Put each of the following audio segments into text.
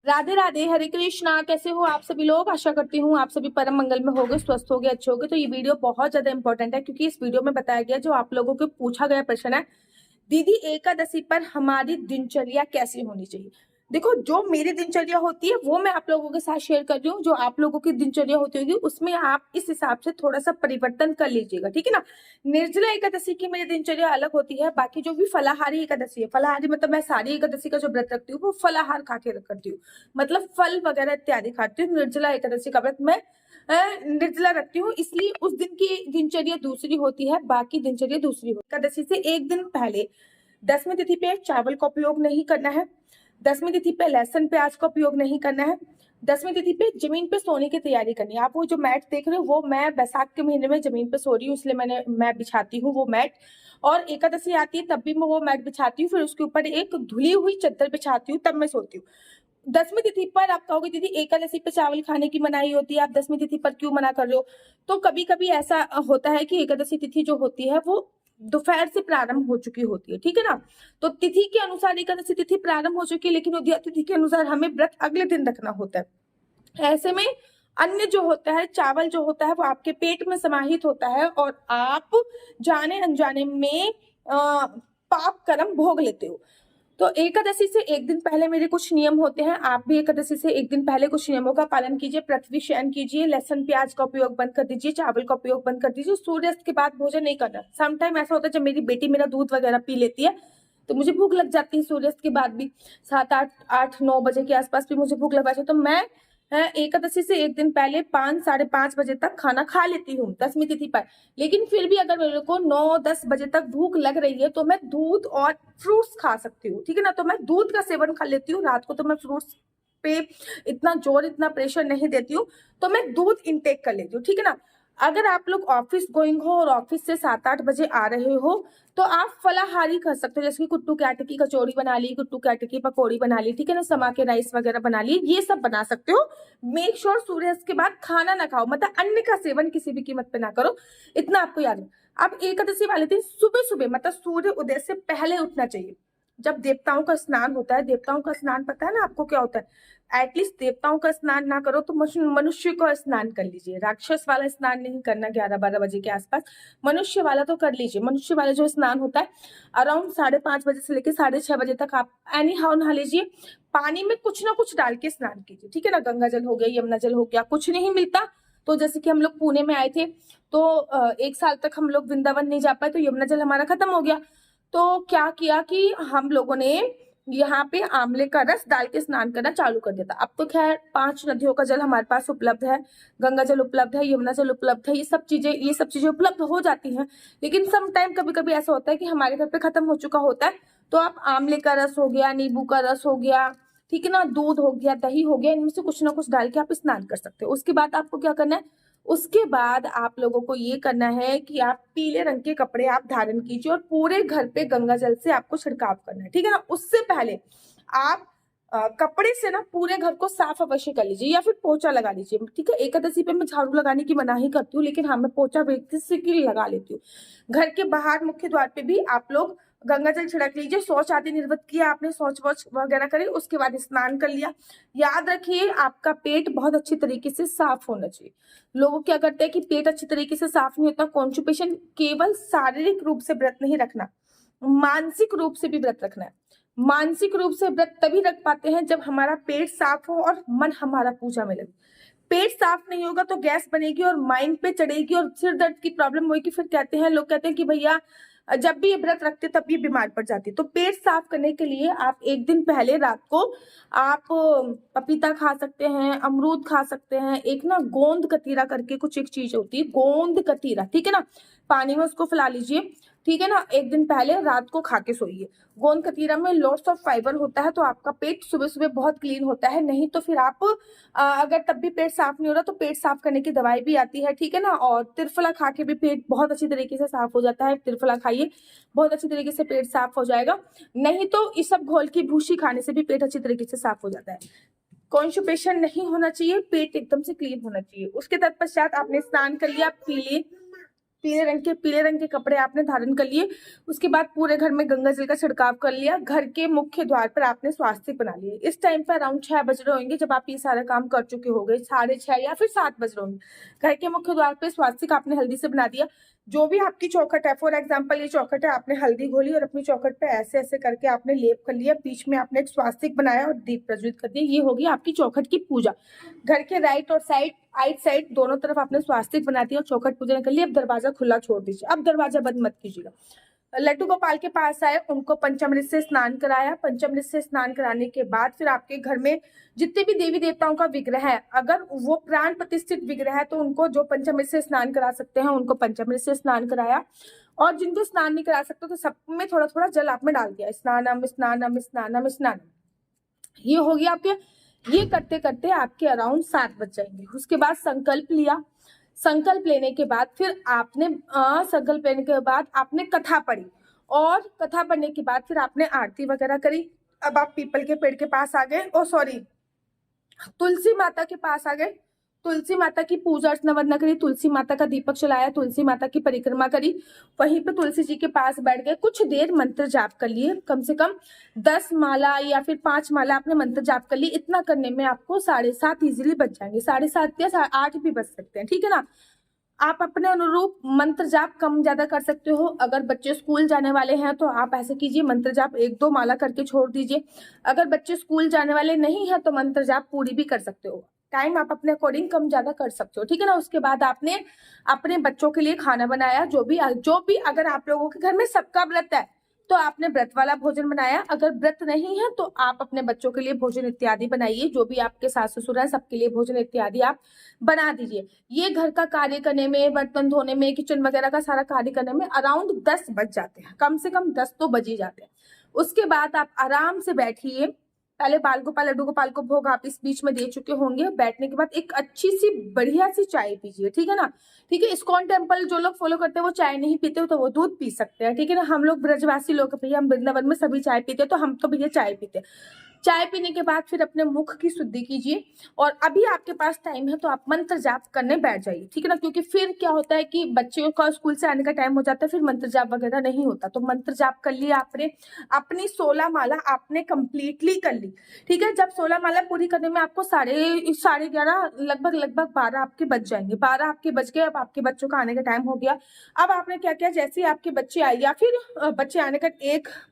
राधे राधे, हरे कृष्णा। कैसे हो आप सभी लोग? आशा करती हूँ आप सभी परम मंगल में होगे, स्वस्थ होगे, अच्छे होगे। तो ये वीडियो बहुत ज्यादा इंपॉर्टेंट है क्योंकि इस वीडियो में बताया गया जो आप लोगों को पूछा गया प्रश्न है, दीदी एकादशी पर हमारी दिनचर्या कैसी होनी चाहिए। देखो, जो मेरी दिनचर्या होती है वो मैं आप लोगों के साथ शेयर कर रही हूँ। जो आप लोगों की दिनचर्या होती होगी उसमें आप इस हिसाब से थोड़ा सा परिवर्तन कर लीजिएगा, ठीक है ना। निर्जला एकादशी की मेरी दिनचर्या अलग होती है। बाकी जो भी फलाहारी एकादशी है, फलाहारी मतलब मैं सारी एकादशी का जो व्रत रखती हूँ वो फलाहार खा के करती हूँ, मतलब फल वगैरह इत्यादि खाती हूँ। निर्जला एकादशी का व्रत मैं निर्जला रखती हूँ, इसलिए उस दिन की दिनचर्या दूसरी होती है, बाकी दिनचर्या दूसरी होती है। एकादशी से एक दिन पहले 10वीं तिथि पे चावल का उपयोग नहीं करना है। 10वीं तिथि पे लहसुन प्याज का उपयोग नहीं करना है। 10वीं तिथि पे जमीन पे सोने की तैयारी करनी है। आप वो जो मैट देख रहे हो वो मैं बैसाख के महीने में जमीन पे सो रही हूँ, इसलिए मैं बिछाती हूँ वो मैट। और एकादशी आती है तब भी मैं वो मैट बिछाती हूँ, फिर उसके ऊपर एक धुली हुई चादर बिछाती हूँ, तब मैं सोती हूँ। 10वीं तिथि पर आप कहोगे दीदी एकादशी पे चावल खाने की मनाही होती है, आप 10वीं तिथि पर क्यों मना कर रहे हो? तो कभी कभी ऐसा होता है कि एकादशी तिथि जो होती है वो दोपहर से प्रारंभ हो चुकी होती है, ठीक है ना। तो तिथि के अनुसार एकादशी तिथि प्रारंभ हो चुकी है, लेकिन उदया तिथि के अनुसार हमें व्रत अगले दिन रखना होता है। ऐसे में अन्य जो होता है, चावल जो होता है वो आपके पेट में समाहित होता है और आप जाने अनजाने में पाप कर्म भोग लेते हो। तो एकादशी से एक दिन पहले मेरे कुछ नियम होते हैं, आप भी एकादशी से एक दिन पहले कुछ नियमों का पालन कीजिए। पृथ्वी शयन कीजिए, लहसुन प्याज का उपयोग बंद कर दीजिए, चावल का उपयोग बंद कर दीजिए, सूर्यास्त के बाद भोजन नहीं करना। समटाइम ऐसा होता है जब मेरी बेटी मेरा दूध वगैरह पी लेती है तो मुझे भूख लग जाती है, सूर्यास्त के बाद भी 7 8 8 9 बजे के आसपास भी मुझे भूख लग जाती है। तो मैं एकादशी से एक दिन पहले 5 साढ़े 5 बजे तक खाना खा लेती हूँ 10वीं तिथि पर। लेकिन फिर भी अगर मेरे को 9 10 बजे तक भूख लग रही है तो मैं दूध और फ्रूट्स खा सकती हूँ, ठीक है ना। तो मैं दूध का सेवन कर लेती हूँ रात को, तो मैं फ्रूट्स पे इतना जोर इतना प्रेशर नहीं देती हूँ, तो मैं दूध इंटेक कर लेती हूँ, ठीक है ना। अगर आप लोग ऑफिस गोइंग हो और ऑफिस से 7 8 बजे आ रहे हो तो आप फलाहारी कर सकते हो, जैसे कि कुट्टू के आटे की कचौड़ी बना ली, कुट्टू के आटे की पकौड़ी बना ली, ठीक है ना, समा के राइस वगैरह बना ली, ये सब बना सकते हो। मेक श्योर सूर्यास्त के बाद खाना ना खाओ, मतलब अन्न का सेवन किसी भी कीमत पे ना करो, इतना आपको याद है। अब एकादशी वाले दिन सुबह सुबह मतलब सूर्य उदय से पहले उठना चाहिए। जब देवताओं का स्नान होता है, देवताओं का स्नान पता है ना आपको क्या होता है, एटलीस्ट देवताओं का स्नान ना करो तो मनुष्य का स्नान कर लीजिए। राक्षस वाला स्नान नहीं करना 11 12 बजे के आसपास, मनुष्य वाला तो कर लीजिए। मनुष्य वाला जो स्नान होता है अराउंड 5:30 बजे से लेकर 6:30 बजे तक आप एनी हाउ नहा लीजिए। पानी में कुछ ना कुछ डाल के स्नान कीजिए, ठीक है ना। गंगा जल हो गया, यमुना जल हो गया, कुछ नहीं मिलता तो जैसे कि हम लोग पुणे में आए थे तो 1 साल तक हम लोग वृंदावन नहीं जा पाए, तो यमुना जल हमारा खत्म हो गया। तो क्या किया कि हम लोगों ने यहाँ पे आंवले का रस डाल के स्नान करना चालू कर दिया था। अब तो खैर 5 नदियों का जल हमारे पास उपलब्ध है, गंगा जल उपलब्ध है, यमुना जल उपलब्ध है, ये सब चीजें उपलब्ध हो जाती हैं। लेकिन सम टाइम कभी कभी ऐसा होता है कि हमारे घर पे खत्म हो चुका होता है, तो आप आंवले का रस हो गया, नींबू का रस हो गया, ठीक है ना, दूध हो गया, दही हो गया, इनमें से कुछ ना कुछ डाल के आप स्नान कर सकते हो। उसके बाद आपको क्या करना है, उसके बाद आप लोगों को ये करना है कि आप पीले रंग के कपड़े आप धारण कीजिए और पूरे घर पे गंगा जल से आपको छिड़काव करना है, ठीक है ना। उससे पहले आप कपड़े से ना पूरे घर को साफ अवश्य कर लीजिए या फिर पोछा लगा लीजिए, ठीक है। एकादशी पे मैं झाड़ू लगाने की मनाही करती हूँ, लेकिन हाँ मैं पोछा बेसिकली लगा लेती हूँ। घर के बाहर मुख्य द्वार पे भी आप लोग गंगा जल छिड़क लीजिए। शौच आदि निर्वत किया आपने, शौच वौच वगैरह करे, उसके बाद स्नान कर लिया। याद रखिए आपका पेट बहुत अच्छी तरीके से साफ होना चाहिए। लोग क्या करते हैं कि पेट अच्छी तरीके से साफ नहीं होता। कॉन्स्टिपेशन केवल शारीरिक रूप से व्रत नहीं रखना, मानसिक रूप से भी व्रत रखना है। मानसिक रूप से व्रत तभी रख पाते हैं जब हमारा पेट साफ हो और मन हमारा पूजा में लगे। पेट साफ नहीं होगा तो गैस बनेगी और माइंड पे चढ़ेगी और सिर दर्द की प्रॉब्लम होगी। फिर कहते हैं लोग कहते हैं कि भैया जब भी ये व्रत रखते तब ये बीमार पड़ जाती है। तो पेट साफ करने के लिए आप एक दिन पहले रात को आप पपीता खा सकते हैं, अमरूद खा सकते हैं, एक ना गोंद कतीरा करके कुछ एक चीज होती है, गोंद कतीरा, ठीक है ना, पानी में उसको फैला लीजिए, ठीक है ना। एक दिन पहले रात को खा के सोइए। गोंद कतीरा में लॉट्स ऑफ फाइबर होता है, तो आपका पेट सुबह सुबह बहुत क्लीन होता है। नहीं तो फिर आप अगर तब भी पेट साफ नहीं हो रहा तो पेट साफ करने की दवाई भी आती है, ठीक है ना। और त्रिफला खा के भी पेट बहुत अच्छी तरीके से साफ हो जाता है। त्रिफला खाइए, बहुत अच्छी तरीके से पेट साफ हो जाएगा। नहीं तो इस सब घोल की भूसी खाने से भी पेट अच्छी तरीके से साफ हो जाता है। कॉन्स्टिपेशन नहीं होना चाहिए, पेट एकदम से क्लीन होना चाहिए। उसके तत्पश्चात आपने स्नान कर लिया, पीले पीले रंग के कपड़े आपने धारण कर लिए। उसके बाद पूरे घर में गंगा जल का छिड़काव कर लिया। घर के मुख्य द्वार पर आपने स्वास्तिक बना लिए। इस टाइम पर अराउंड 6 बज रहे होंगे जब आप ये सारा काम कर चुके हो गए, 6:30 या फिर 7 बज रहे होंगे। घर के मुख्य द्वार पर स्वास्तिक आपने हल्दी से बना दिया। जो भी आपकी चौखट है, फॉर एग्जाम्पल ये चौखट है, आपने हल्दी घोली और अपनी चौखट पे ऐसे ऐसे करके आपने लेप कर लिया। बीच में आपने एक स्वास्तिक बनाया और दीप प्रज्वलित कर दिया। ये होगी आपकी चौखट की पूजा। घर के राइट साइड दोनों तरफ आपने स्वास्तिक बना दिया और चौखट पूजा कर ली। अब दरवाजा खुला छोड़ दीजिए, अब दरवाजा बंद मत कीजिएगा। लड्डू गोपाल के पास आए, उनको पंचामृत से स्नान कराया। पंचामृत से स्नान कराने के बाद फिर आपके घर में जितने भी देवी देवताओं का विग्रह है, अगर वो प्राण प्रतिष्ठित विग्रह है तो उनको जो पंचामृत से स्नान करा सकते हैं उनको पंचामृत से स्नान कराया। और जिनको स्नान नहीं करा सकते तो सब में थोड़ा थोड़ा जल आपने डाल दिया। स्नानम स्नानम स्नानम स्नानम, ये हो गया आपके। ये करते करते आपके अराउंड 7 बज जाएंगे। उसके बाद संकल्प लिया। संकल्प लेने के बाद फिर आपने संकल्प लेने के बाद आपने कथा पढ़ी और कथा पढ़ने के बाद फिर आपने आरती वगैरह करी। अब आप पीपल के पेड़ के पास आ गए, तुलसी माता के पास आ गए। तुलसी माता की पूजा अर्चना वंदना करी, तुलसी माता का दीपक जलाया, तुलसी माता की परिक्रमा करी। वहीं पे तुलसी जी के पास बैठ गए, कुछ देर मंत्र जाप कर लिए। कम से कम 10 माला या फिर 5 माला आपने मंत्र जाप कर ली। इतना करने में आपको 7:30 इजीली बच जाएंगे। 7:30 या 8 भी बच सकते हैं, ठीक है ना। आप अपने अनुरूप मंत्र जाप कम ज्यादा कर सकते हो। अगर बच्चे स्कूल जाने वाले हैं तो आप ऐसे कीजिए, मंत्र जाप 1-2 माला करके छोड़ दीजिए। अगर बच्चे स्कूल जाने वाले नहीं है तो मंत्र जाप पूरी भी कर सकते हो। टाइम आप अपने अकॉर्डिंग कम ज्यादा कर सकते हो, ठीक है ना। उसके बाद आपने अपने बच्चों के लिए खाना बनाया। जो भी अगर आप लोगों के घर में सबका व्रत है तो आपने व्रत वाला भोजन बनाया। अगर व्रत नहीं है तो आप अपने बच्चों के लिए भोजन इत्यादि बनाइए। जो भी आपके सास ससुर है सबके लिए भोजन इत्यादि आप बना दीजिए। ये घर का कार्य करने में, बर्तन धोने में, किचन वगैरह का सारा कार्य करने में अराउंड 10 बज जाते हैं। कम से कम 10 तो बज ही जाते हैं। उसके बाद आप आराम से बैठिए। पहले बाल गोपाल लड्डू गोपाल को भोग आप इस बीच में दे चुके होंगे। बैठने के बाद एक अच्छी सी बढ़िया सी चाय पीजिए, ठीक है ना। ठीक है, इस्कॉन टेम्पल जो लोग फॉलो करते हैं वो चाय नहीं पीते हो तो वो दूध पी सकते हैं, ठीक है ना। हम लोग ब्रजवासी लोग भैया, हम वृंदावन में सभी चाय पीते हैं तो हम तो भैया चाय पीते हैं। चाय पीने के बाद फिर अपने मुख की शुद्धि कीजिए और अभी आपके पास टाइम है तो आप मंत्र जाप करने बैठ जाइए, ठीक है ना। क्योंकि फिर क्या होता है कि बच्चों का स्कूल से आने का टाइम हो जाता है, फिर मंत्र जाप वगैरह नहीं होता। तो मंत्र जाप कर लिया आपने, अपनी 16 माला आपने कंप्लीटली कर ली, ठीक है। जब 16 माला पूरी करने में आपको 11:30 लगभग 12 आपके बच जाएंगे। 12 आपके बच गए। अब आपके बच्चों का आने का टाइम हो गया। अब आपने क्या किया, जैसे ही आपके बच्चे आए या फिर बच्चे आने का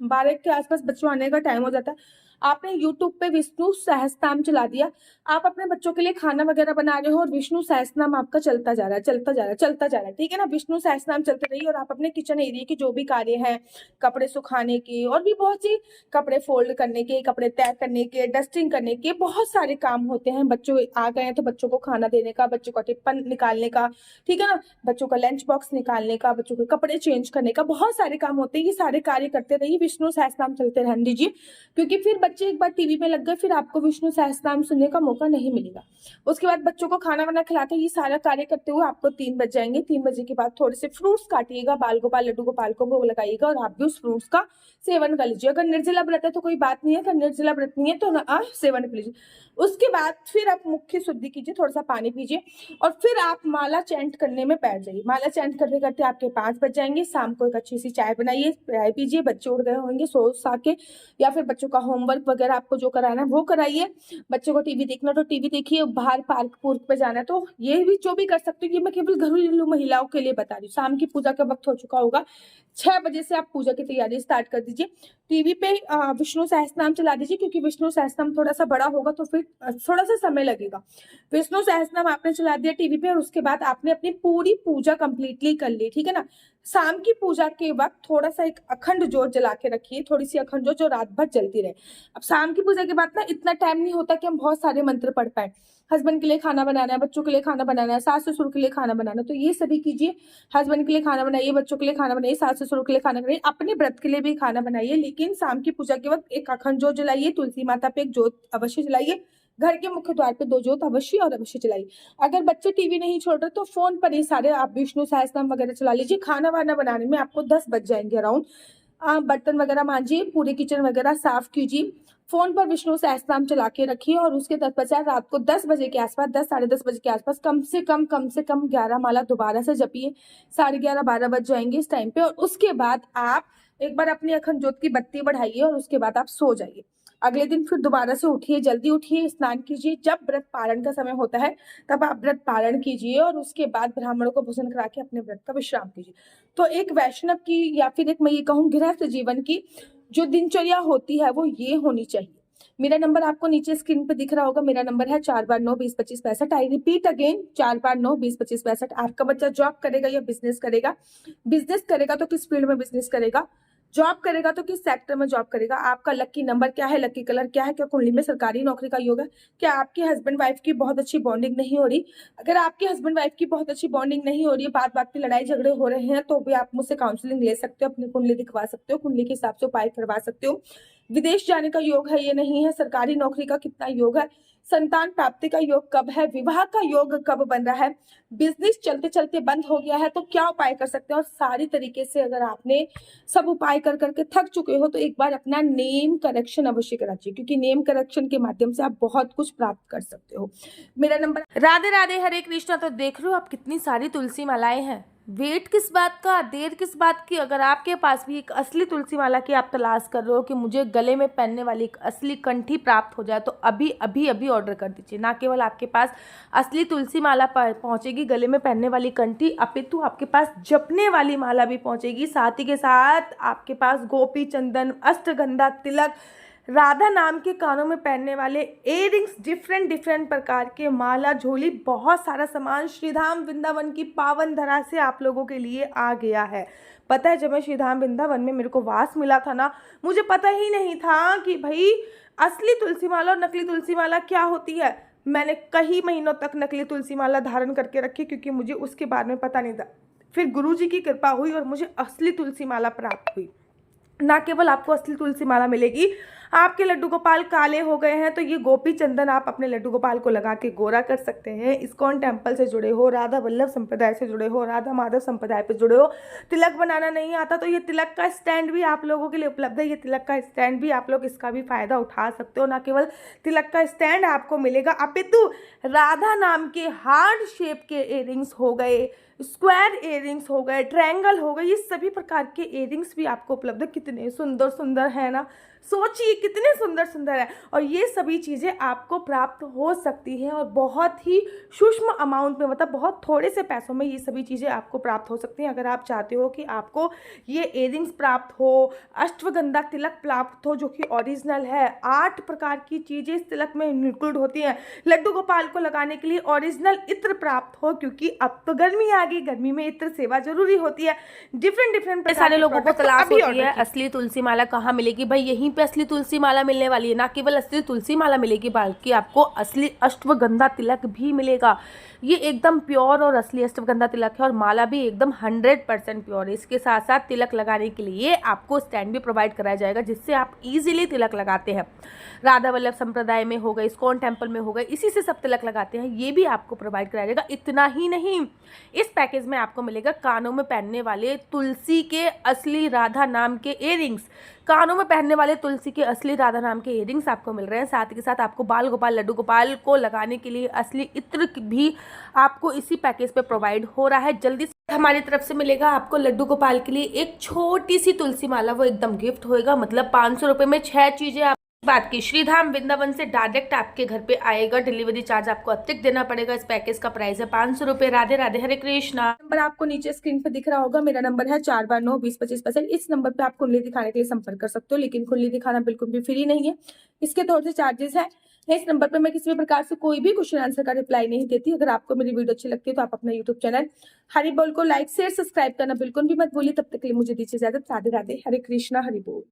12 के आसपास बच्चों आने का टाइम हो जाता है, आपने YouTube पे विष्णु सहस्त्रनाम चला दिया। आप अपने बच्चों के लिए खाना वगैरह बना रहे हो और विष्णु सहस्त्रनाम आपका चलता जा रहा है, ठीक है ना। विष्णु सहस्त्रनाम चलते रहिए और आप अपने किचन एरिया के जो भी कार्य है, कपड़े सुखाने के और भी बहुत सी, कपड़े फोल्ड करने के, कपड़े तय करने के, डस्टिंग करने के, बहुत सारे काम होते हैं। बच्चों आ गए हैं तो बच्चों को खाना देने का, बच्चों का टिफिन निकालने का, ठीक है ना, बच्चों का लंच बॉक्स निकालने का, बच्चों के कपड़े चेंज करने का, बहुत सारे काम होते हैं। ये सारे कार्य करते रहिए, विष्णु सहस्त्रनाम चलते रहने दीजिए। क्योंकि फिर बच्चे एक बार टीवी में लग गए फिर आपको विष्णु सहस्त्रनाम सुनने का मौका नहीं मिलेगा। उसके बाद बच्चों को खाना वाना खिलाते ये सारा कार्य करते हुए आपको 3 बज जाएंगे। 3 बजे के बाद थोड़े से फ्रूट्स काटिएगा, बाल गोपाल लड्डू गोपाल को भोग लगाइएगा और आप भी उस फ्रूट्स का सेवन कर लीजिए। अगर निर्जला व्रत है तो कोई बात नहीं है, अगर निर्जला व्रत नहीं है तो सेवन कर लीजिए। उसके बाद फिर आप मुख्य शुद्धि कीजिए, थोड़ा सा पानी पीजिए और फिर आप माला चैंट करने में बैठ जाइए। माला चैंट करते करते आपके 5 बज जाएंगे। शाम को एक अच्छी सी चाय बनाइए, चाय पीजिए। बच्चे उठ गए होंगे सो सा के, या फिर बच्चों का होमवर्क वगैरह आपको जो कराना है वो कराइए। बच्चों को टीवी देखना तो टीवी देखिए, बाहर पार्क पूर्क पे जाना है तो ये भी जो भी कर सकते हो। ये मैं केवल घरेलू महिलाओं के लिए बता रही हूँ। शाम की पूजा का वक्त हो चुका होगा, 6 बजे से आप पूजा की तैयारी स्टार्ट कर दीजिए। टीवी पे विष्णु सहस्त्रनाम चला दीजिए, क्योंकि विष्णु सहस्त्रनाम थोड़ा सा बड़ा होगा तो फिर थोड़ा सा समय लगेगा। विष्णु सहस्त्रनाम आपने चला दिया टीवी पे और उसके बाद आपने अपनी पूरी पूजा कंप्लीटली कर ली, ठीक है ना। शाम की पूजा के वक्त थोड़ा सा एक अखंड ज्योत जला के रखिए, थोड़ी सी अखंड ज्योत जो रात भर जलती रहे। अब शाम की पूजा के बाद ना इतना टाइम नहीं होता कि हम बहुत सारे मंत्र पढ़ पाए। हस्बैंड के लिए खाना बनाना है, बच्चों के लिए खाना बनाना है, सास ससुर के लिए खाना बनाना है, तो ये सभी कीजिए। हस्बैंड के लिए खाना बनाइए, बच्चों के लिए खाना बनाइए, सास ससुर के लिए खाना बनाइए, अपने व्रत के लिए भी खाना बनाइए। लेकिन शाम की पूजा के वक्त एक अखंड ज्योत जलाइए, तुलसी माता पे एक ज्योत अवश्य जलाइए, घर के मुख्य द्वार पे 2 ज्योत अवश्य और अवश्य चलाइए। अगर बच्चे टीवी नहीं छोड़ रहे तो फोन पर ही सारे आप विष्णु सहस्त्रनाम वगैरह चला लीजिए। खाना वाना बनाने में आपको 10 बज जाएंगे अराउंड। बर्तन वगैरह मांजिए, पूरे किचन वगैरह साफ कीजिए। फोन पर विष्णु सहस्त्रनाम चला के रखिए और उसके तत्पश्चात रात को 10 बजे के आसपास, 10 साढ़े 10 बजे के आसपास कम से कम 11 माला दोबारा से जपिए। 11:30 12 बज जाएंगे इस टाइम पे, और उसके बाद आप एक बार अपनी अखंड ज्योत की बत्ती बढ़ाइए और उसके बाद आप सो जाइए। अगले दिन फिर दोबारा से उठिए, जल्दी उठिए, स्नान कीजिए। जब व्रत पारण का समय होता है तब आप व्रत पारण कीजिए और उसके बाद ब्राह्मणों को भोजन करा के अपने व्रत का विश्राम कीजिए। तो एक वैष्णव की या फिर एक मैं ये कहूँ गृहस्थ जीवन की जो दिनचर्या होती है वो ये होनी चाहिए। मेरा नंबर आपको नीचे स्क्रीन पे दिख रहा होगा। मेरा नंबर है 429202565। I repeat again 429202565। आपका बच्चा जॉब करेगा या बिजनेस करेगा? बिजनेस करेगा तो किस फील्ड में बिजनेस करेगा? जॉब करेगा तो किस सेक्टर में जॉब करेगा? आपका लकी नंबर क्या है? लकी कलर क्या है? क्या कुंडली में सरकारी नौकरी का योग है? क्या आपके हस्बैंड वाइफ की बहुत अच्छी बॉन्डिंग नहीं हो रही? अगर आपके हस्बैंड वाइफ की बहुत अच्छी बॉन्डिंग नहीं हो रही है, बात बात पे लड़ाई झगड़े हो रहे हैं, तो भी आप मुझसे काउंसलिंग ले सकते हो, अपनी कुंडली दिखवा सकते हो, कुंडली के हिसाब से उपाय करवा सकते हो। विदेश जाने का योग है, ये नहीं है। सरकारी नौकरी का कितना योग है? संतान प्राप्ति का योग कब है? विवाह का योग कब बन रहा है? बिजनेस चलते चलते बंद हो गया है तो क्या उपाय कर सकते हैं? और सारी तरीके से अगर आपने सब उपाय कर करके थक चुके हो तो एक बार अपना नेम करेक्शन अवश्य कराइए, क्योंकि नेम करेक्शन के माध्यम से आप बहुत कुछ प्राप्त कर सकते हो। मेरा नंबर। राधे राधे, हरे कृष्णा। तो देख रहे हो आप कितनी सारी तुलसी मालाएं हैं। वेट किस बात का, देर किस बात की? अगर आपके पास भी एक असली तुलसी माला की आप तलाश कर रहे हो कि मुझे गले में पहनने वाली एक असली कंठी प्राप्त हो जाए, तो अभी अभी अभी ऑर्डर कर दीजिए। ना केवल आपके पास असली तुलसी माला पहुंचेगी, गले में पहनने वाली कंठी, अपितु आपके पास जपने वाली माला भी पहुंचेगी। साथ ही के साथ आपके पास गोपी चंदन, अष्टगंधा तिलक, राधा नाम के कानों में पहनने वाले इयररिंग्स, डिफरेंट प्रकार के माला, झोली, बहुत सारा सामान श्रीधाम वृंदावन की पावन धरा से आप लोगों के लिए आ गया है। पता है, जब मैं श्रीधाम वृंदावन में मेरे को वास मिला था ना, मुझे पता ही नहीं था कि भाई असली तुलसी माला और नकली तुलसी माला क्या होती है। मैंने कई महीनों तक नकली तुलसी माला धारण करके रखी क्योंकि मुझे उसके बारे में पता नहीं था। फिर गुरुजी की कृपा हुई और मुझे असली तुलसी माला प्राप्त हुई। ना केवल आपको असली तुलसी माला मिलेगी, आपके लड्डू गोपाल काले हो गए हैं तो ये गोपी चंदन आप अपने लड्डू गोपाल को लगा के गोरा कर सकते हैं। इस्कॉन टेम्पल से जुड़े हो, राधा वल्लभ संप्रदाय से जुड़े हो, राधा माधव संप्रदाय पे जुड़े हो, तिलक बनाना नहीं आता तो ये तिलक का स्टैंड भी आप लोगों के लिए उपलब्ध है। ये तिलक का स्टैंड भी आप लोग इसका भी फायदा उठा सकते हो। ना केवल तिलक का स्टैंड आपको मिलेगा, अपितु राधा नाम के हार्ड शेप के इयररिंग्स हो गए, स्क्वायर इयररिंग्स हो गए, ट्रायंगल हो गए, ये सभी प्रकार के इयररिंग्स भी आपको उपलब्ध है। कितने सुंदर सुंदर है ना, सोचिए कितने सुंदर सुंदर है। और ये सभी चीज़ें आपको प्राप्त हो सकती हैं और बहुत ही सूक्ष्म अमाउंट में, मतलब बहुत थोड़े से पैसों में ये सभी चीज़ें आपको प्राप्त हो सकती हैं। अगर आप चाहते हो कि आपको ये इयररिंग्स प्राप्त हो, अश्वगंधा तिलक प्राप्त हो जो कि ओरिजिनल है, 8 प्रकार की चीज़ें इस तिलक में इंक्लूड होती हैं, लड्डू गोपाल को लगाने के लिए ओरिजिनल इत्र प्राप्त हो, क्योंकि अब तो गर्मी आ गई, गर्मी में इत्र सेवा जरूरी होती है। डिफरेंट सारे लोगों को तलाश होती है असली तुलसी माला कहाँ मिलेगी। भाई यहीं पे असली तुलसी माला मिलने वाली है। ना केवल असली तुलसी माला मिलेगी बल्कि आपको असली अश्वगंधा तिलक भी मिलेगा। ये एकदम प्योर और असली अश्वगंधा तिलक है और माला भी एकदम 100% प्योर है। इसके साथ साथ तिलक लगाने के लिए आपको स्टैंड भी प्रोवाइड कराया जाएगा जिससे आप इजीली तिलक लगाते हैं। राधा वल्लभ संप्रदाय में हो गए, इस्कॉन टेम्पल में हो गए, इसी से सब तिलक लगाते हैं, ये भी आपको प्रोवाइड कराया जाएगा। इतना ही नहीं, इस पैकेज में आपको मिलेगा कानों में पहनने वाले तुलसी के असली राधा नाम के इयररिंग्स, कानों में पहनने वाले तुलसी के असली राधा नाम के इयररिंग्स आपको मिल रहे हैं। साथ ही के साथ आपको बाल गोपाल, लड्डू गोपाल को लगाने के लिए असली इत्र भी आपको इसी पैकेज पे प्रोवाइड हो रहा है। जल्दी से हमारी तरफ से मिलेगा आपको लड्डू गोपाल के लिए एक छोटी सी तुलसी माला, वो एकदम गिफ्ट होएगा। मतलब 500 रुपये में 6 चीजें आप बात की। श्रीधाम वृंदावन से डायरेक्ट आपके घर पे आएगा। डिलीवरी चार्ज आपको अतिरिक्त देना पड़ेगा। इस पैकेज का प्राइस है 500 रुपये। राधे राधे, हरे कृष्णा। नंबर आपको नीचे स्क्रीन पे दिख रहा होगा। मेरा नंबर है 429202565। इस नंबर पे आप कुंडली दिखाने के लिए संपर्क कर सकते हो, लेकिन कुंडली दिखाना बिल्कुल भी फ्री नहीं है, इसके तौर से चार्जेस है। इस नंबर पर मैं किसी भी प्रकार से कोई भी क्वेश्चन आंसर का रिप्लाई नहीं देती। अगर आपको मेरी वीडियो अच्छी लगती है तो आप अपना यूट्यूब चैनल हरि बोल को लाइक शेयर सब्सक्राइब करना बिल्कुल भी मत भूलिए। तब तक के लिए मुझे दीजिए इजाजत। राधे राधे, हरे कृष्णा, हरि बोल।